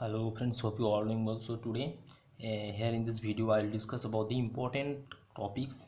Hello friends, hope you all doing well. So today here in this video I'll discuss about the important topics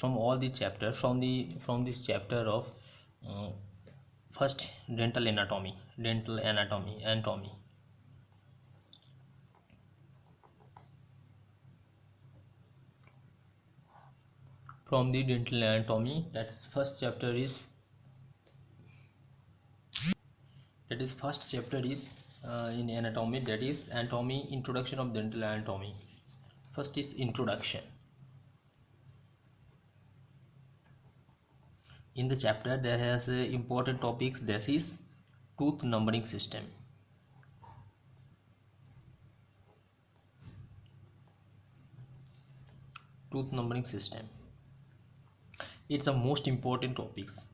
from all the chapter from this chapter of uh, first dental anatomy. From the dental anatomy, that is first chapter is in anatomy, that is anatomy, introduction of dental anatomy. First is introduction. In the chapter there has important topics, that is tooth numbering system. Tooth numbering system, it's a most important topics.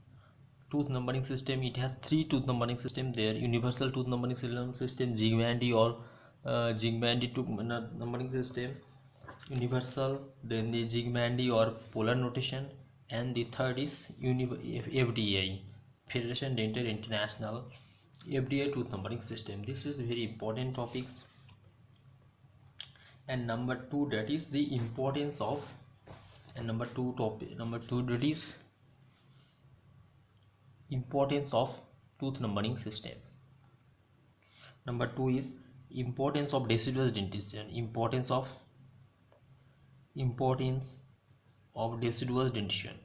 Tooth numbering system, it has three tooth numbering system there: universal tooth numbering system, Zigmandy or Zigmandy tooth numbering system, universal, then the Zigmandy or polar notation, and the third is FDI, Federation Dental International, FDI tooth numbering system. This is very important topics. And number two, that is the importance of, and number two that is importance of tooth numbering system. Number two is importance of deciduous dentition. Importance of deciduous dentition.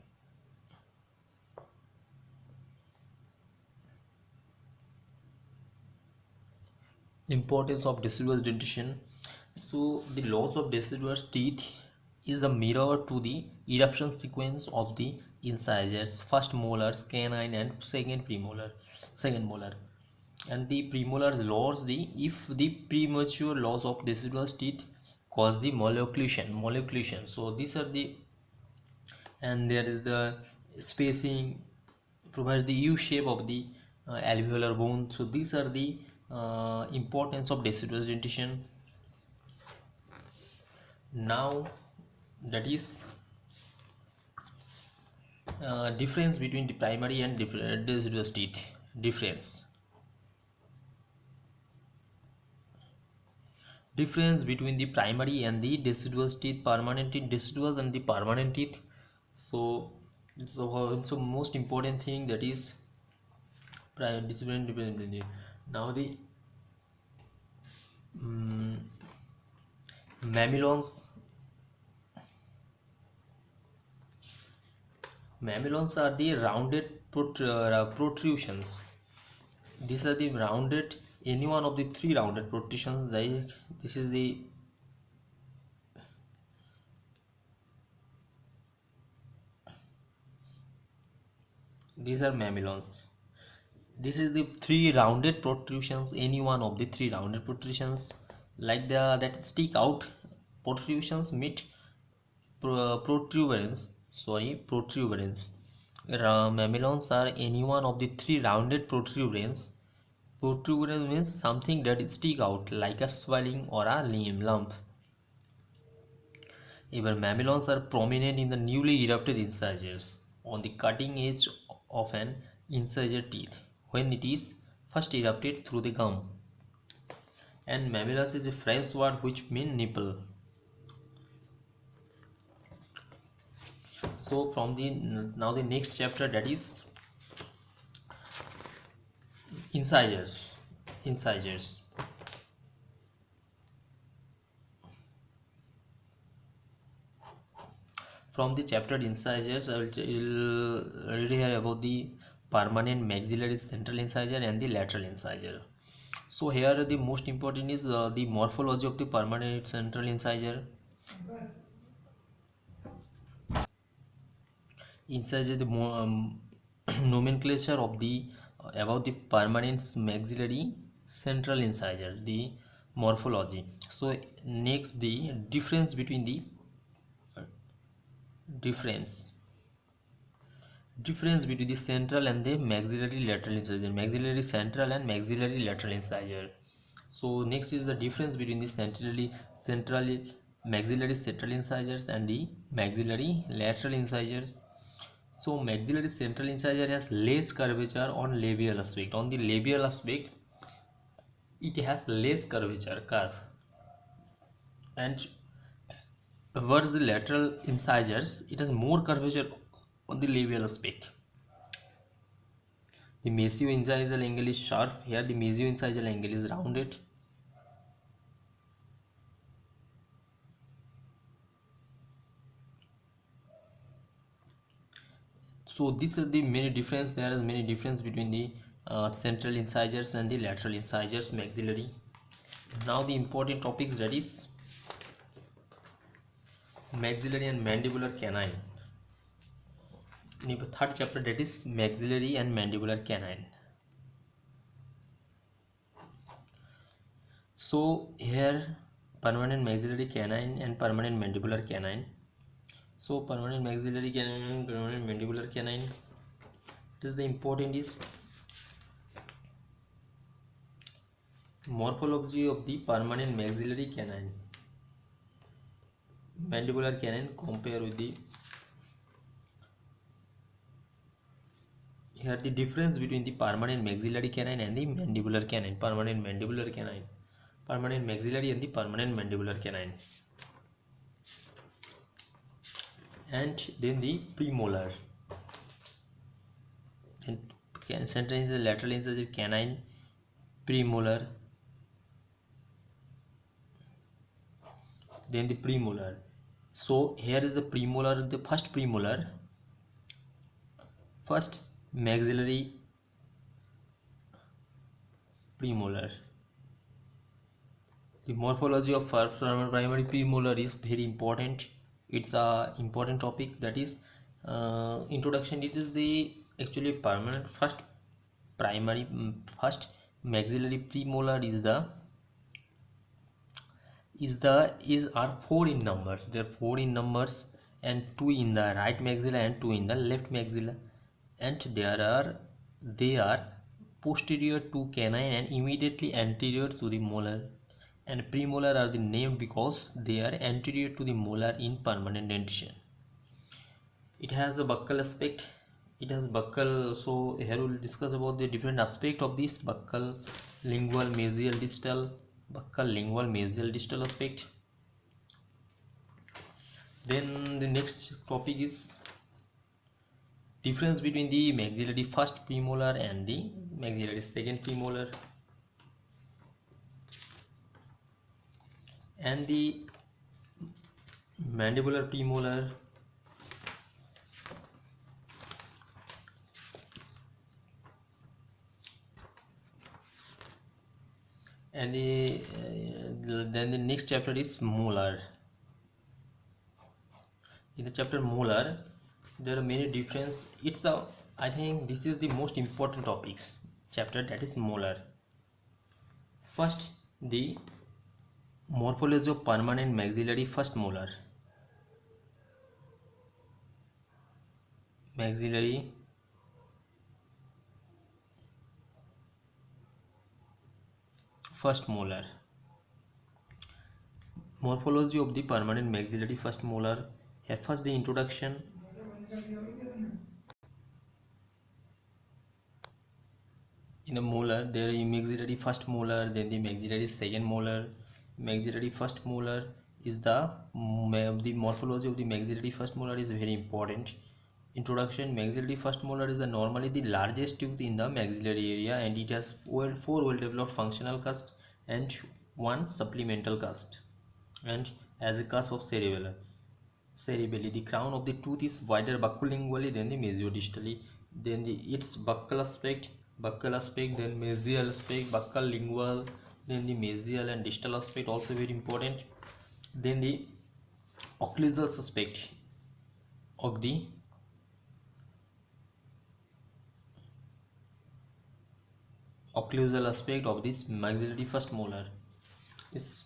Importance of deciduous dentition. So the loss of deciduous teeth is a mirror to the eruption sequence of the incisors, first molars, canine, and second molar. And the premolars loss if the premature loss of deciduous teeth cause the malocclusion. So these are the, and there is the spacing provides the U shape of the alveolar bone. So these are the importance of deciduous dentition. Now that is difference between the primary and deciduous teeth. Difference between the primary and the deciduous teeth, permanent teeth, deciduous and the permanent teeth. So most important thing, that is different. Now the mamelons are the rounded protrusions. These are the rounded, any one of the three rounded protrusions. This is the these are mamelons. This is the three rounded protrusions, any one of the three rounded protrusions, like that stick out protrusions meet protuberance. Mamelons are any one of the three rounded protuberance. Protuberance means something that stick out like a swelling or a lump. Even mamelons are prominent in the newly erupted incisors on the cutting edge of an incisor teeth when it is first erupted through the gum. And mamelons is a French word which means nipple. So from now the next chapter, that is incisors. From the chapter incisors, I will read here about the permanent maxillary central incisor and the lateral incisor. So here the most important is the morphology of the permanent central incisor. Incisor, the nomenclature of the about the permanent maxillary central incisors, the morphology. So next, the difference between the central and the maxillary lateral incisor, maxillary central and maxillary lateral incisor. So next is the difference between the central maxillary central incisors and the maxillary lateral incisors. So maxillary central incisor has less curvature on labial aspect. On the labial aspect, it has less curve, and towards the lateral incisors it has more curvature on the labial aspect. The mesio-incisal angle is sharp. Here the mesio-incisal angle is rounded. So this is the many difference. There is many difference between the central incisors and the lateral incisors maxillary. Now the important topics, that is maxillary and mandibular canine. In the third chapter, that is maxillary and mandibular canine. So here permanent maxillary canine and permanent mandibular canine. So permanent maxillary canine and permanent mandibular canine. This is the important is morphology of the permanent maxillary canine. Mandibular canine compare with the, here the difference between the permanent maxillary canine and the mandibular canine. Permanent mandibular canine, permanent maxillary and the permanent mandibular canine. And then the premolar, and central incisor, lateral incisor, canine, premolar, then the premolar. So here is the premolar, the first premolar, first maxillary premolar. The morphology of primary premolar is very important. It's a important topic, that is introduction. It is the actually permanent first primary first maxillary premolar are 4 in numbers. They are 4 in numbers, and 2 in the right maxilla and 2 in the left maxilla, and they are posterior to canine and immediately anterior to the molar. And premolar are the named because they are anterior to the molar in permanent dentition. It has a buccal aspect. It has buccal. So here we will discuss about the different aspect of this buccal, lingual, mesial, distal. Buccal, lingual, mesial, distal aspect. Then the next topic is difference between the maxillary first premolar and the maxillary second premolar, and the mandibular premolar, and then the next chapter is molar. In the chapter molar, there are many difference. I think this is the most important topics chapter, that is molar. First, the morphology of permanent maxillary first molar. Maxillary first molar. Morphology of the permanent maxillary first molar. Here first the introduction. In a molar, there is maxillary first molar, then the maxillary second molar. Maxillary first molar is the morphology of the maxillary first molar is very important. Introduction. Maxillary first molar is normally the largest tooth in the maxillary area, and it has 4 well developed functional cusps and 1 supplemental cusp, and as a cusp of cerebellar. The crown of the tooth is wider buccolingually than the mesiodistally. Then its buccal aspect, then mesial aspect, buccal, lingual, then the mesial and distal aspect also very important. Then the occlusal aspect of the this maxillary first molar is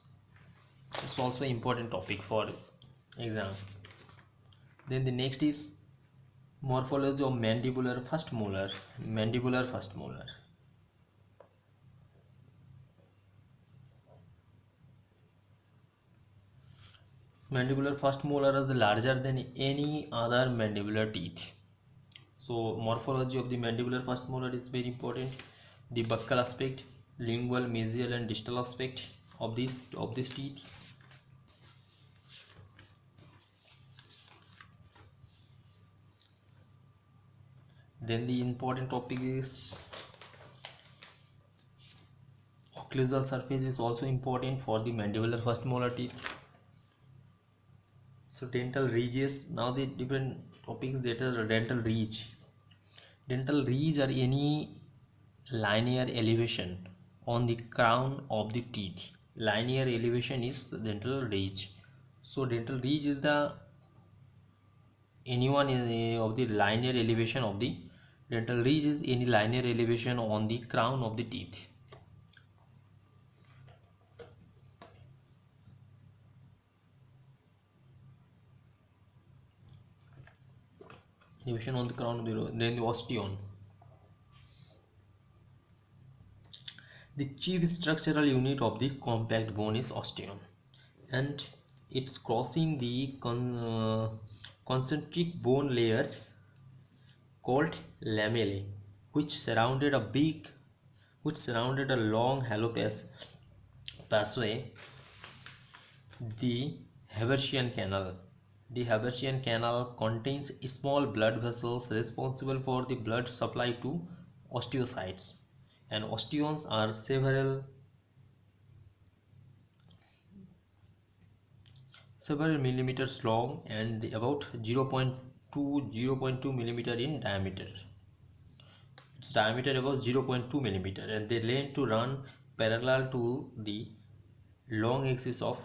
also an important topic for exam. Then the next is morphology of mandibular first molar. Mandibular first molar. Mandibular first molar is larger than any other mandibular teeth. So morphology of the mandibular first molar is very important. The buccal aspect. lingual, mesial and distal aspect of this teeth. Then the important topic is occlusal surface is also important for the mandibular first molar teeth. So dental ridges, now the different topics that are dental ridge. Dental ridge are any linear elevation on the crown of the teeth. Linear elevation is dental ridge. So dental ridge is the anyone of the linear elevation of the dental ridge is any linear elevation on the crown of the teeth. Elevation on the crown of the then the osteon. The chief structural unit of the compact bone is osteon, and it's crossing the concentric bone layers called lamellae, which surrounded a long hollow passageway, the Haversian Canal. The Haversian Canal contains small blood vessels responsible for the blood supply to osteocytes, and osteons are several millimeters long and about 0.2 millimeter in diameter. Its diameter about 0.2 millimeter, and they length to run parallel to the long axis of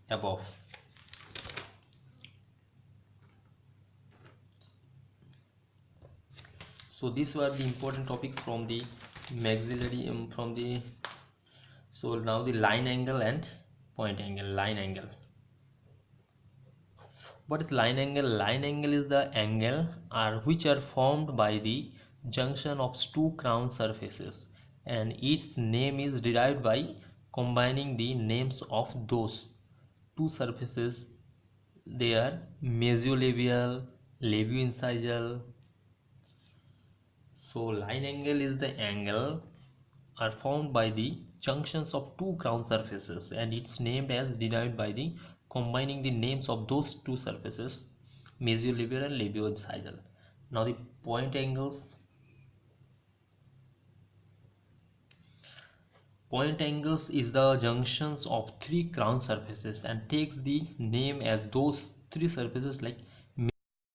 above. So these were the important topics from the maxillary so now the line angle and point angle. Line angle. What is line angle? Line angle is the angle which are formed by the junction of two crown surfaces, and its name is derived by combining the names of those two surfaces. They are mesiolabial, labioincisal. So line angle is the angle are formed by the junctions of two crown surfaces, and it's named as derived by the combining the names of those two surfaces, mesiolabial and labioincisal. Now the point angles. Point angles is the junctions of three crown surfaces and takes the name as those three surfaces like